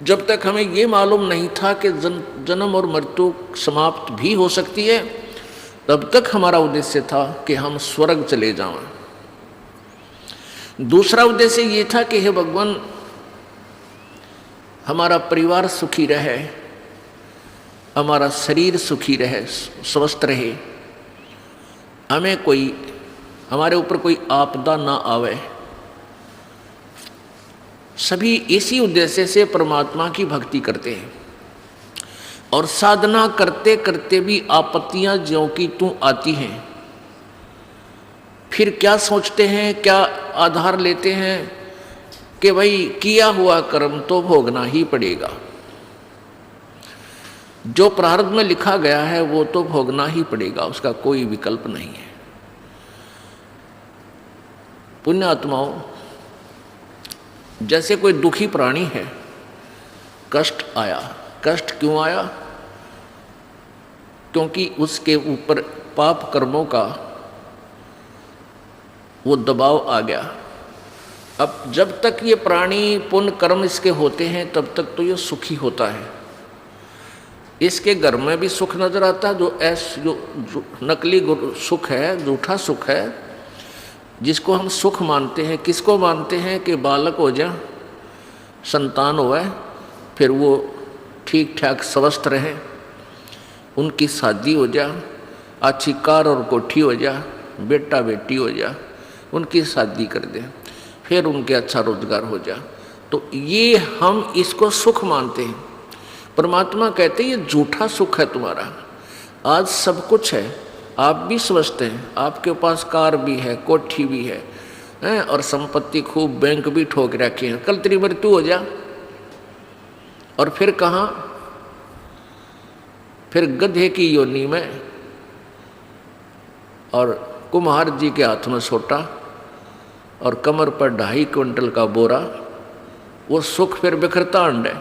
जब तक हमें ये मालूम नहीं था कि जन्म और मृत्यु समाप्त भी हो सकती है, तब तक हमारा उद्देश्य था कि हम स्वर्ग चले जाएं। दूसरा उद्देश्य ये था कि हे भगवान, हमारा परिवार सुखी रहे, हमारा शरीर सुखी रहे, स्वस्थ रहे, हमारे ऊपर कोई आपदा ना आवे। सभी इसी उद्देश्य से परमात्मा की भक्ति करते हैं। और साधना करते करते भी आपत्तियां ज्यों की त्यों आती हैं, फिर क्या सोचते हैं, क्या आधार लेते हैं कि भाई किया हुआ कर्म तो भोगना ही पड़ेगा, जो प्रारब्ध में लिखा गया है वो तो भोगना ही पड़ेगा, उसका कोई विकल्प नहीं है। पुण्यात्माओं, जैसे कोई दुखी प्राणी है, कष्ट आया, कष्ट क्यों आया? क्योंकि उसके ऊपर पाप कर्मों का वो दबाव आ गया। अब जब तक ये प्राणी पुण्य कर्म इसके होते हैं तब तक तो ये सुखी होता है, इसके घर में भी सुख नजर आता है, जो नकली सुख है, झूठा सुख है, जिसको हम सुख मानते हैं। किसको मानते हैं? कि बालक हो जाए, संतान होए, फिर वो ठीक ठाक स्वस्थ रहे, उनकी शादी हो जा, अच्छी कार और कोठी हो जा, बेटा बेटी हो जा, उनकी शादी कर दे, फिर उनके अच्छा रोजगार हो जा, तो ये हम इसको सुख मानते हैं। परमात्मा कहते हैं ये झूठा सुख है तुम्हारा। आज सब कुछ है, आप भी स्वस्थ हैं, आपके पास कार भी है, कोठी भी है, और संपत्ति खूब, बैंक भी ठोक रखे हैं, कल तेरी मृत्यु हो जा और फिर कहाँ? फिर गधे की योनि में और कुम्हार जी के हाथ में सोटा और कमर पर 2.5 क्विंटल का बोरा, वो सुख फिर बिखरता अंड है।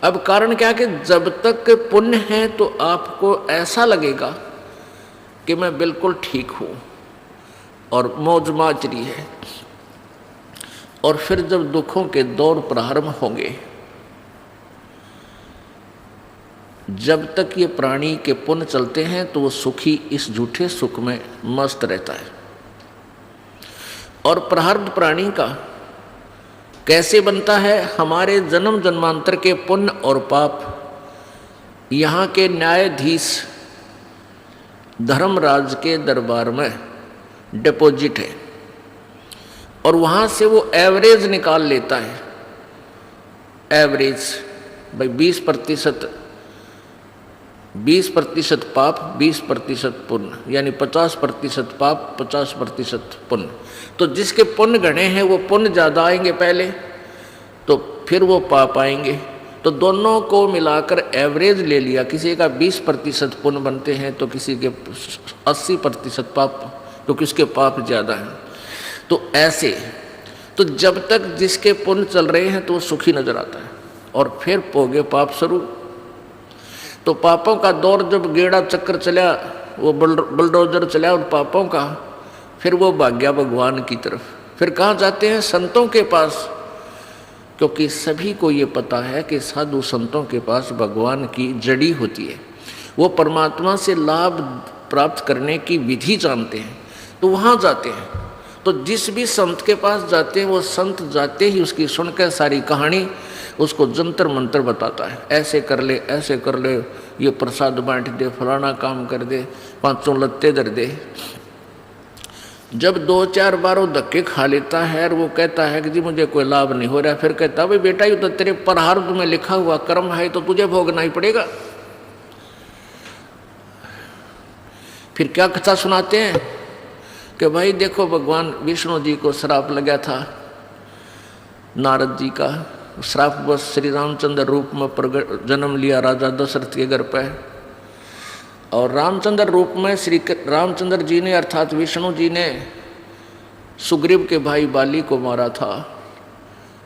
अब कारण क्या कि जब तक पुण्य है तो आपको ऐसा लगेगा कि मैं बिल्कुल ठीक हूँ और मौज माजरी है, और फिर जब दुखों के दौर प्रारंभ होंगे, जब तक ये प्राणी के पुण्य चलते हैं तो वो सुखी इस झूठे सुख में मस्त रहता है। और प्रारब्ध प्राणी का कैसे बनता है? हमारे जन्म जन्मांतर के पुण्य और पाप यहाँ के न्यायाधीश धर्मराज के दरबार में डिपॉजिट है, और वहाँ से वो एवरेज निकाल लेता है। एवरेज भाई 20% पाप, 20% पुण्य, यानी 50% पाप, 50% पुण्य। तो जिसके पुण्य गणे हैं वो पुण्य ज़्यादा आएंगे पहले, तो फिर वो पाप आएंगे, तो दोनों को मिलाकर एवरेज ले लिया। किसी का 20% पुण्य बनते हैं तो किसी के 80% पाप, क्योंकि उसके पाप ज़्यादा हैं। तो ऐसे, तो जब तक जिसके पुण्य चल रहे हैं तो वो सुखी नजर आता है, और फिर होगे पाप शुरू। तो पापों का दौर जब गेड़ा चक्कर चला, वो बुलडोजर चला उन पापों का, फिर वो भाग गया भगवान की तरफ। फिर कहाँ जाते हैं? संतों के पास, क्योंकि सभी को ये पता है कि साधु संतों के पास भगवान की जड़ी होती है, वो परमात्मा से लाभ प्राप्त करने की विधि जानते हैं, तो वहाँ जाते हैं। तो जिस भी संत के पास जाते हैं वो संत जाते ही उसकी सुनकर सारी कहानी उसको जंतर मंतर बताता है, ऐसे कर ले, ऐसे कर ले, ये प्रसाद बांट दे, फलाना काम कर दे, 5 लत्ते दर दे। जब 2-4 बार वो धक्के खा लेता है और वो कहता है कि जी मुझे कोई लाभ नहीं हो रहा, फिर कहता भाई बेटा ये तो तेरे प्रारब्ध में लिखा हुआ कर्म है, तो तुझे भोगना ही पड़ेगा। फिर क्या कथा सुनाते हैं कि भाई देखो भगवान विष्णु जी को श्राप लगा था, नारद जी का श्राप बस श्री रामचंद्र रूप में जन्म लिया राजा दशरथ के घर पे, और रामचंद्र रूप में श्री रामचंद्र जी ने अर्थात विष्णु जी ने सुग्रीव के भाई बाली को मारा था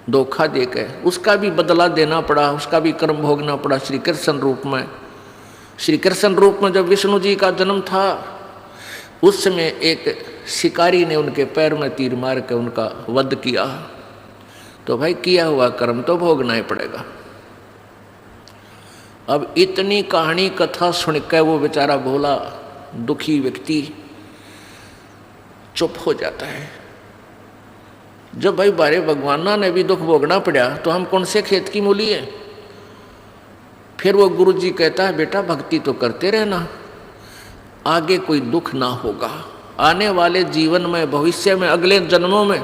धोखा देकर, उसका भी बदला देना पड़ा, उसका भी कर्म भोगना पड़ा श्री कृष्ण रूप में। श्री कृष्ण रूप में जब विष्णु जी का जन्म था, उस समय एक शिकारी ने उनके पैर में तीर मार के उनका वध किया, तो भाई किया हुआ कर्म तो भोगना ही पड़ेगा। अब इतनी कहानी कथा सुनकर वो बेचारा भोला दुखी व्यक्ति चुप हो जाता है। जब भाई बारे भगवाना ने भी दुख भोगना पड़ा तो हम कौन से खेत की मूली है। फिर वो गुरु जी कहता है बेटा भक्ति तो करते रहना, आगे कोई दुख ना होगा, आने वाले जीवन में, भविष्य में, अगले जन्मों में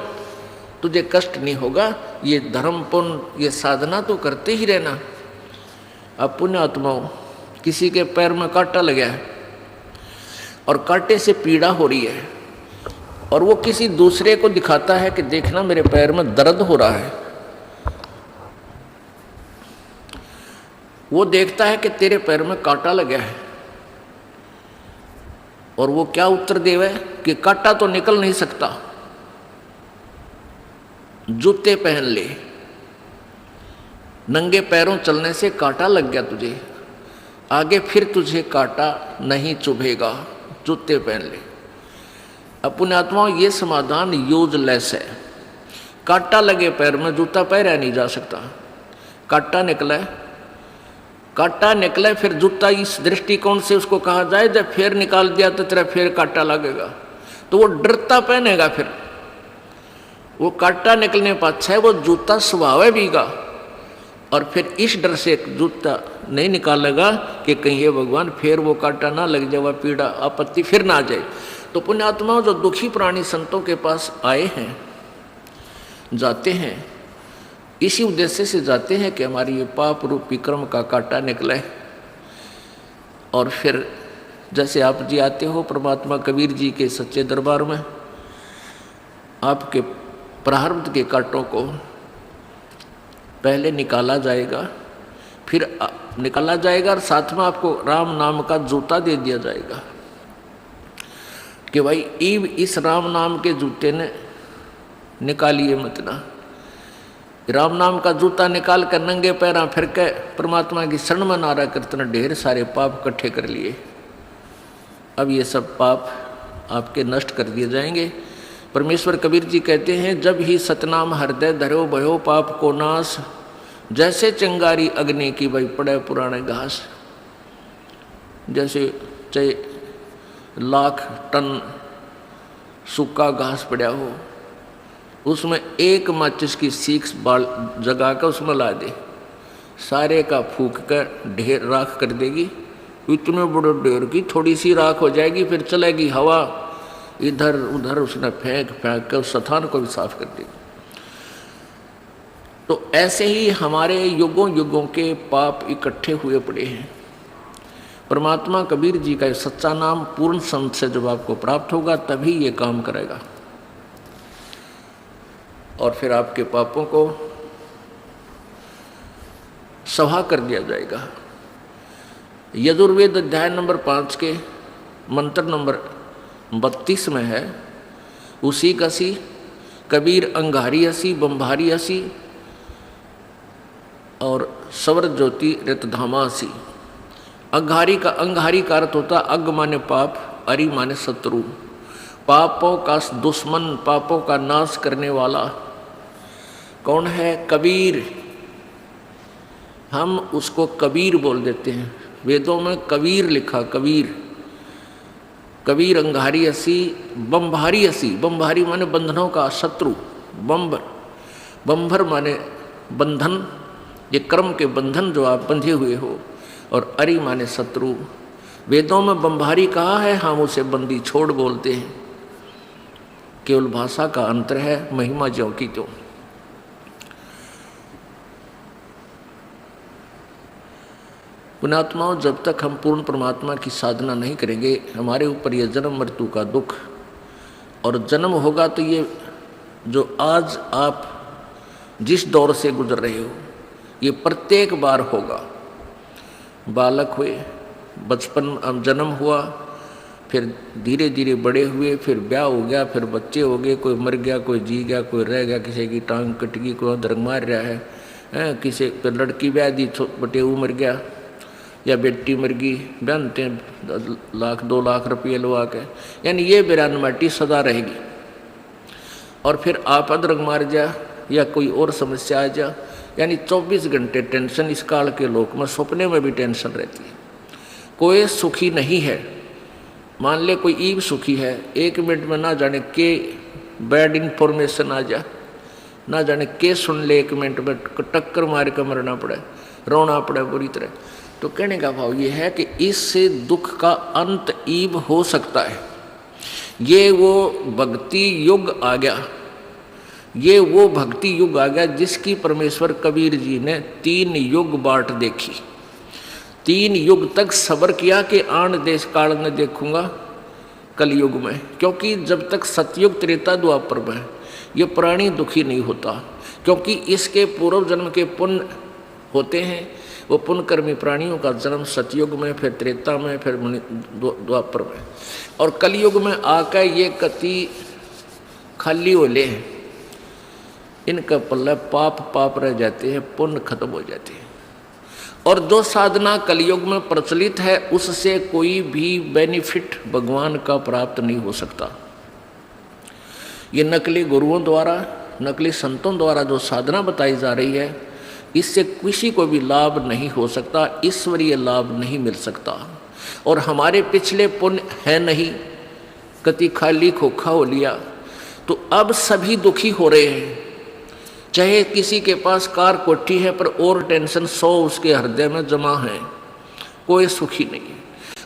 तुझे कष्ट नहीं होगा, ये धर्म पुण्य ये साधना तो करते ही रहना। अब पुण्यात्माओं, किसी के पैर में कांटा लगा है और कांटे से पीड़ा हो रही है और वो किसी दूसरे को दिखाता है कि देखना मेरे पैर में दर्द हो रहा है। वो देखता है कि तेरे पैर में कांटा लगा है, और वो क्या उत्तर देवे कि कांटा तो निकल नहीं सकता, जूते पहन ले, नंगे पैरों चलने से कांटा लग गया तुझे, आगे फिर तुझे कांटा नहीं चुभेगा, जूते पहन ले। अब पुण्यात्माओं, ये समाधान यूजलेस है। कांटा लगे पैर में जूता पहना नहीं जा सकता, कांटा निकले फिर जूता इस दृष्टिकोण से उसको कहा जाए जब फिर निकाल दिया तो तेरा फिर कांटा लगेगा, तो वो डरता पहनेगा। फिर वो कांटा निकलने पर अच्छा है वो जूता स्वभाव भीगा, और फिर इस डर से जूता नहीं निकालेगा कि कहीं ये भगवान फिर वो कांटा ना लग जाए, वह पीड़ा आपत्ति फिर ना आ जाए। तो पुण्यात्माओं, जो दुखी प्राणी संतों के पास आए हैं, जाते हैं, इसी उद्देश्य से जाते हैं कि हमारी ये पाप रूपी कर्म का कांटा निकले। और फिर जैसे आप जी आते हो परमात्मा कबीर जी के सच्चे दरबार में, आपके प्रारब्ध के कांटों को पहले निकाला जाएगा, फिर निकाला जाएगा और साथ में आपको राम नाम का जूता दे दिया जाएगा कि भाई ईब इस राम नाम के जूते ने निकालिए मत ना। राम नाम का जूता निकाल कर नंगे पैरा फिर के परमात्मा की शरण में नारा करते ढेर सारे पाप इकट्ठे कर लिए। अब ये सब पाप आपके नष्ट कर दिए जाएंगे। परमेश्वर कबीर जी कहते हैं, जब ही सतनाम हृदय धरो भयो पाप को नाश, जैसे चिंगारी अग्नि की भाई पड़े पुराने घास। जैसे चाहे लाख टन सूखा घास पड़ा हो, उसमें एक माचिस की सीख बाल जगा कर उसमें ला दे, सारे का फूक कर ढेर राख कर देगी। इतने बड़े ढेर की थोड़ी सी राख हो जाएगी, फिर चलेगी हवा, इधर उधर उसने फेंक कर उस स्थान को भी साफ कर देगी। तो ऐसे ही हमारे युगों युगों के पाप इकट्ठे हुए पड़े हैं। परमात्मा कबीर जी का सच्चा नाम पूर्ण संत से जब आपको प्राप्त होगा तभी ये काम करेगा, और फिर आपके पापों को सहा कर दिया जाएगा। यजुर्वेद अध्याय नंबर 5 के मंत्र नंबर 32 में है, उसी कसी कबीर अंगारी हसी बम्भारी हसी और सवर ज्योति रितधामा हसी। अंगारी का अर्थ होता अग माने पाप, अरि माने शत्रु, पापों का दुश्मन, पापों का नाश करने वाला कौन है? कबीर। हम उसको कबीर बोल देते हैं, वेदों में कबीर लिखा, कबीर। कबीर अंगारी हसी बम्भारी हसी, बम्भारी माने बंधनों का शत्रु, बम्भर माने बंधन, ये कर्म के बंधन जो आप बंधे हुए हो, और अरि माने शत्रु। वेदों में बम्भारी कहा है, हम उसे बंदी छोड़ बोलते हैं। केवल भाषा का अंतर है, महिमा ज्यों की त्यों। पुण्यात्माओं, जब तक हम पूर्ण परमात्मा की साधना नहीं करेंगे, हमारे ऊपर ये जन्म मृत्यु का दुख, और जन्म होगा तो ये जो आज आप जिस दौर से गुजर रहे हो, ये प्रत्येक बार होगा। बालक हुए, बचपन जन्म हुआ, फिर धीरे धीरे बड़े हुए, फिर ब्याह हो गया, फिर बच्चे हो गए, कोई मर गया, कोई जी गया, कोई रह गया, किसी की टांग कट गई, कोई दरग मार रहा है, किसी पर लड़की ब्याह दी, बटे वो मर गया, या बेटी मर गई, बनते 1-2 लाख रुपये लगा के, यानी ये बेरानमाटी सदा रहेगी। और फिर आप अदरक मार जा या कोई और समस्या आ जा, यानी 24 घंटे टेंशन। इस काल के लोक में सपने में भी टेंशन रहती है, कोई सुखी नहीं है। मान ले कोई ईब सुखी है, 1 मिनट में ना जाने के बैड इन्फॉर्मेशन आ जा, ना जाने के सुन ले, 1 मिनट में टक्कर मार कर मरना पड़े, रोना पड़े बुरी तरह। तो कहने का भाव ये है कि इससे दुख का अंत ईब हो सकता है। ये वो भक्ति युग आ गया, ये वो भक्ति युग आ गया जिसकी परमेश्वर कबीर जी ने 3 युग बाट देखी। 3 युग तक सब्र किया कि आन देश काल न देखूंगा, कलयुग में, क्योंकि जब तक सतयुग त्रेता द्वापर में ये प्राणी दुखी नहीं होता, क्योंकि इसके पूर्व जन्म के पुण्य होते हैं। वो पुण्यकर्मी प्राणियों का जन्म सतयुग में, फिर त्रेता में, फिर द्वापर में, और कलयुग में आकर ये कति खाली होले हैं, इनका पल्ला पाप रह जाते हैं, पुण्य खत्म हो जाते हैं। और जो साधना कलयुग में प्रचलित है उससे कोई भी बेनिफिट भगवान का प्राप्त नहीं हो सकता। ये नकली गुरुओं द्वारा, नकली संतों द्वारा जो साधना बताई जा रही है, इससे किसी को भी लाभ नहीं हो सकता, ईश्वरीय लाभ नहीं मिल सकता। और हमारे पिछले पुण्य है नहीं, कति खाली खोखा हो लिया, तो अब सभी दुखी हो रहे हैं। चाहे किसी के पास कार कोठी है पर और टेंशन 100 उसके हृदय में जमा है, कोई सुखी नहीं है।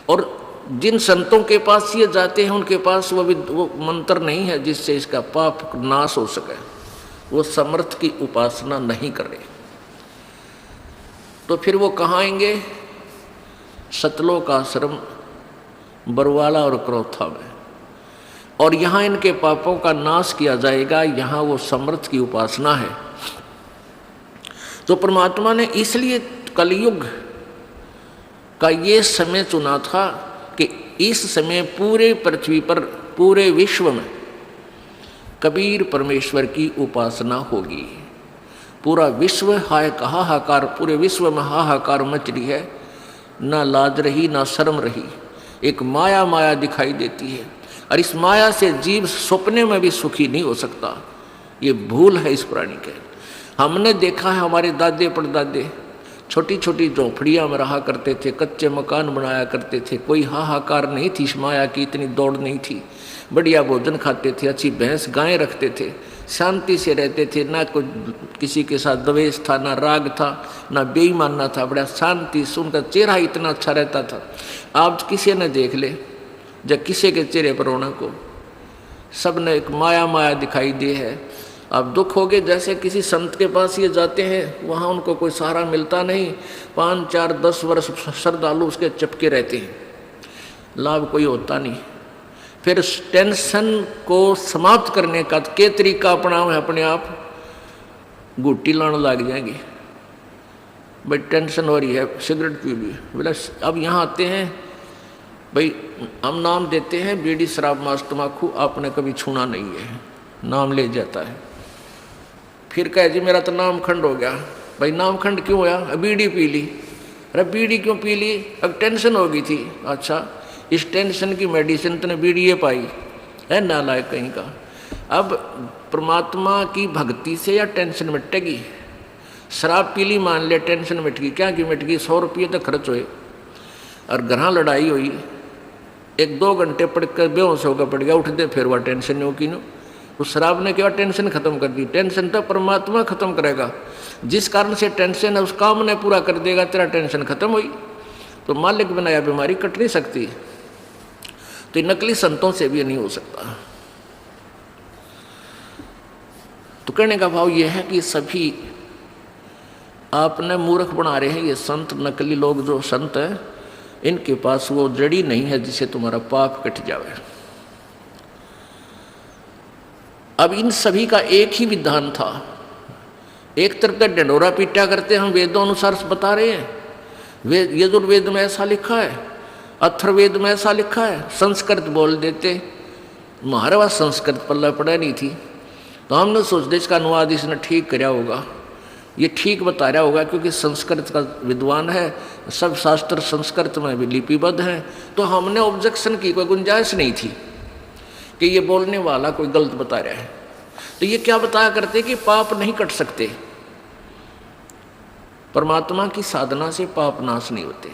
और जिन संतों के पास ये जाते हैं उनके पास वो मंत्र नहीं है जिससे इसका पाप नाश हो सके, वो समर्थ की उपासना नहीं कर रहे। तो फिर वो कहाँ आएंगे? सतलोक आश्रम बरवाला और क्रोथा में, और यहाँ इनके पापों का नाश किया जाएगा। यहाँ वो समर्थ की उपासना है। तो परमात्मा ने इसलिए कलयुग का ये समय चुना था कि इस समय पूरे पृथ्वी पर, पूरे विश्व में कबीर परमेश्वर की उपासना होगी। पूरा विश्व हाहाकार, पूरे विश्व में हाहाकार मच रही है, ना लाज रही ना शर्म रही, एक माया दिखाई देती है। और इस माया से जीव सपने में भी सुखी नहीं हो सकता। ये भूल है इस प्राणी के। हमने देखा है हमारे दादे परदादे छोटी छोटी झोंपड़ियाँ में रहा करते थे, कच्चे मकान बनाया करते थे, कोई हाहाकार नहीं थी, इस माया की इतनी दौड़ नहीं थी, बढ़िया भोजन खाते थे, अच्छी भैंस गायें रखते थे, शांति से रहते थे, ना कोई किसी के साथ द्वेष था, ना राग था, ना बेईमानना था, बड़ा शांति से उनका चेहरा इतना अच्छा रहता था। आप किसी ने देख ले, जब किसी के चेहरे पर रोना को सब ने एक माया दिखाई दी है। अब दुख हो गए, जैसे किसी संत के पास ये जाते हैं, वहाँ उनको कोई सहारा मिलता नहीं, 5, 4, 10 वर्ष श्रद्धालु उसके चपके रहते हैं, लाभ कोई होता नहीं। फिर टेंशन को समाप्त करने का के तरीका अपनाओ है, अपने आप गुट्टी लाने लग जाएंगे। भाई टेंशन हो रही है, सिगरेट पी ली, बोला अब यहाँ आते हैं, भाई हम नाम देते हैं बीड़ी शराब मांस तम्बाकू, आपने कभी छूना नहीं है, नाम ले जाता है। फिर कहे जी मेरा तो नाम खंड हो गया। भाई नाम खंड क्यों होया? बीड़ी पी ली। अरे बीड़ी क्यों पी ली? अब टेंशन हो गई थी। अच्छा, इस टेंशन की मेडिसिन तूने बीड़ी ये पाई है, नालायक कहीं का। अब परमात्मा की भक्ति से या टेंशन मिटेगी? शराब पी ली, मान ले टेंशन मिट गई, क्या की मिट गई? 100 रुपये तो खर्च हुए और घर लड़ाई हुई, 1-2 घंटे पढ़ कर बेहोश होकर पड़ गया, उठ दे, फिर वह टेंशन नहीं होगी ना। उस शराब ने क्या टेंशन खत्म कर दी? टेंशन तो परमात्मा खत्म करेगा, जिस कारण से टेंशन है उस काम ने पूरा कर देगा, तेरा टेंशन खत्म हुई। तो मालिक बनाया बीमारी कट नहीं सकती। तो नकली संतों से भी नहीं हो सकता। तो कहने का भाव यह है कि सभी आपने मूर्ख बना रहे हैं। ये संत, नकली लोग जो संत हैं, इनके पास वो जड़ी नहीं है जिससे तुम्हारा पाप कट जावे। अब इन सभी का एक ही विधान था। एक तरफ का डंडोरा पीटा करते हम वेदों अनुसार बता रहे हैं, वेद यजुर्वेद में ऐसा लिखा है, अथर्ववेद में ऐसा लिखा है, संस्कृत बोल देते। हमारे पास संस्कृत पल्ला पड़ा नहीं थी, तो हमने सोचते इसका अनुवाद इसने ठीक कराया होगा, ये ठीक बता रहा होगा, क्योंकि संस्कृत का विद्वान है, सब शास्त्र संस्कृत में भी लिपिबद्ध हैं। तो हमने ऑब्जेक्शन की कोई गुंजाइश नहीं थी कि ये बोलने वाला कोई गलत बता रहा है। तो ये क्या बताया करते कि पाप नहीं कट सकते, परमात्मा की साधना से पाप नाश नहीं होते।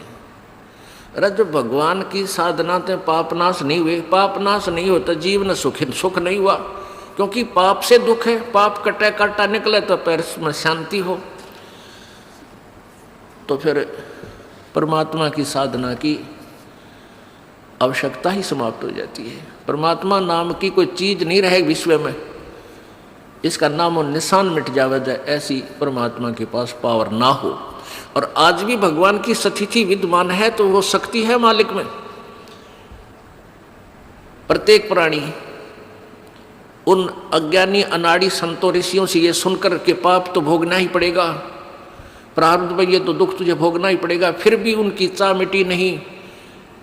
अरे जब भगवान की साधना से पाप नाश नहीं हुए, पाप नाश नहीं होता, जीवन सुख नहीं हुआ, क्योंकि पाप से दुख है। पाप कटे काटा निकले तो पैर में शांति हो। तो फिर परमात्मा की साधना की आवश्यकता ही समाप्त हो जाती है। परमात्मा नाम की कोई चीज नहीं रहे विश्व में, इसका नाम और निशान मिट जावे जाए, ऐसी परमात्मा के पास पावर ना हो। और आज भी भगवान की स्थिति विद्यमान है, तो वो शक्ति है मालिक में, प्रत्येक प्राणी उन अज्ञानी अनाड़ी संतों ऋषियों से ये सुनकर के पाप तो भोगना ही पड़ेगा, प्रारब्ध में ये तो दुख तुझे भोगना ही पड़ेगा, फिर भी उनकी चाह मिटी नहीं,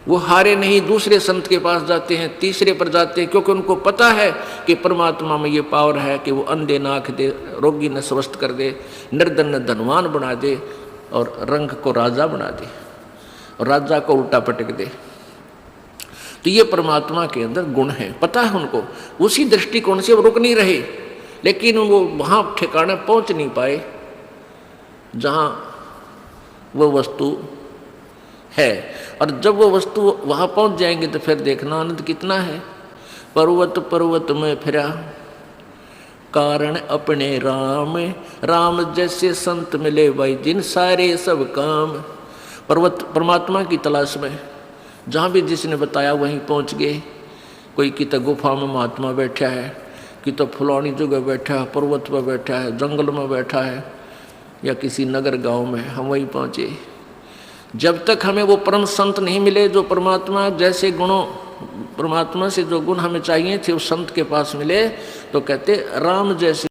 वो हारे नहीं, दूसरे संत के पास जाते हैं, तीसरे पर जाते हैं, क्योंकि उनको पता है कि परमात्मा में ये पावर है कि वो अंधे न आँख दे, रोगी न स्वस्थ कर दे, निर्धन न धनवान बना दे और रंग को राजा बना दे और राजा को उल्टा पटक दे। तो ये परमात्मा के अंदर गुण है, पता है उनको। उसी दृष्टिकोण से वो रुक नहीं रहे, लेकिन वो वहाँ ठिकाने पहुँच नहीं पाए जहाँ वो वस्तु है। और जब वो वस्तु वहाँ पहुँच जाएंगे तो फिर देखना आनंद कितना है। पर्वत पर्वत में फिरा कारण अपने राम, राम जैसे संत मिले भाई जिन सारे सब काम। पर्वत परमात्मा की तलाश में जहाँ भी जिसने बताया वहीं पहुँच गए। कोई की तो गुफा में महात्मा बैठा है, कि तो फुलानी जगह बैठा है, पर्वत पर बैठा है, जंगल में बैठा है, या किसी नगर गांव में, हम वहीं पहुँचे। जब तक हमें वो परम संत नहीं मिले जो परमात्मा जैसे गुणों, परमात्मा से जो गुण हमें चाहिए थे उस संत के पास मिले, तो कहते राम जैसे